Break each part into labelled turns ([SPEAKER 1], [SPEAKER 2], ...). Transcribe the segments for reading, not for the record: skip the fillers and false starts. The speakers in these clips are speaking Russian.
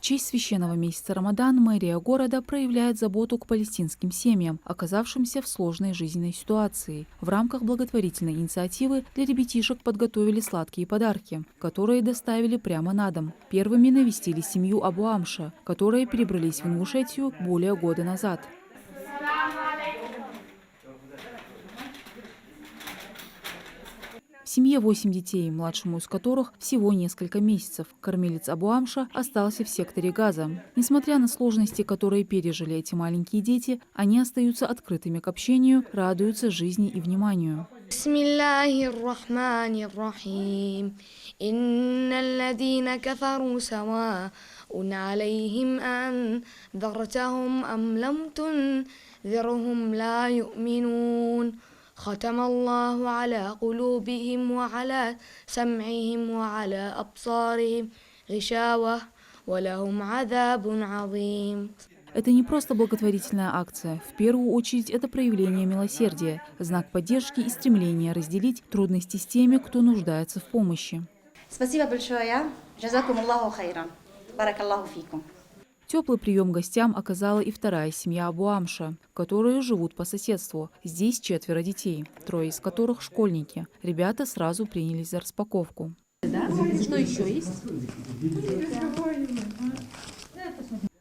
[SPEAKER 1] В честь священного месяца Рамадан мэрия города проявляет заботу к палестинским семьям, оказавшимся в сложной жизненной ситуации. В рамках благотворительной инициативы для ребятишек подготовили сладкие подарки, которые доставили прямо на дом. Первыми навестили семью Абу Амша, которые перебрались в Ингушетию более года назад. В семье 8 детей, младшему из которых всего несколько месяцев. Кормилец Абу Амша остался в секторе Газа. Несмотря на сложности, которые пережили эти маленькие дети, они остаются открытыми к общению, радуются жизни и вниманию.
[SPEAKER 2] ختم الله على قلوبهم وعلى سمعهم وعلى أبصارهم غشاوة ولهم عذاب عظيم.
[SPEAKER 1] Это не просто благотворительная акция. В первую очередь это проявление милосердия, знак поддержки и стремления разделить трудности с теми, кто нуждается в помощи.
[SPEAKER 3] Спасибо большое. Джазакум Аллаху хайран. Баракаллаху фикум.
[SPEAKER 1] Теплый прием гостям оказала и вторая семья Абу Амша, которые живут по соседству. Здесь 4 детей, 3 из которых школьники. Ребята сразу принялись за распаковку.
[SPEAKER 4] Да? Что еще есть?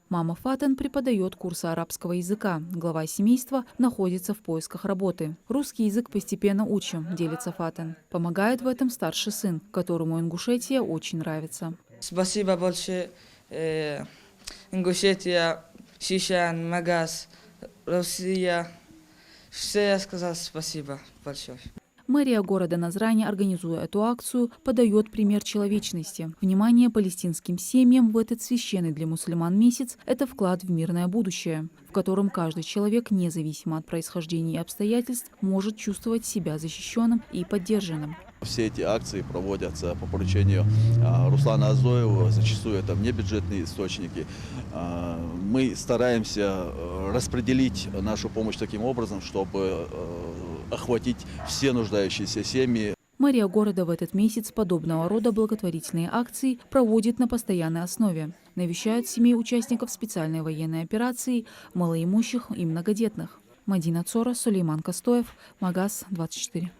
[SPEAKER 1] Мама Фатен преподает курсы арабского языка. Глава семейства находится в поисках работы. Русский язык постепенно учим, делится Фатен. Помогает в этом старший сын, которому Ингушетия очень нравится.
[SPEAKER 5] Спасибо большое. Ингушетия, Шишан, Магаз, Россия. Все я сказал спасибо большое.
[SPEAKER 1] Мэрия города Назрани, организуя эту акцию, подает пример человечности. Внимание палестинским семьям в этот священный для мусульман месяц – это вклад в мирное будущее, в котором каждый человек, независимо от происхождения и обстоятельств, может чувствовать себя защищенным и поддержанным.
[SPEAKER 6] Все эти акции проводятся по поручению Руслана Азоева, зачастую это внебюджетные источники. Мы стараемся распределить нашу помощь таким образом, чтобы охватить все нуждающиеся семьи.
[SPEAKER 1] Мэрия города в этот месяц подобного рода благотворительные акции проводит на постоянной основе. Навещают семей участников специальной военной операции, малоимущих и многодетных. Мадина Цора, Сулейман Костоев, Магаз 24.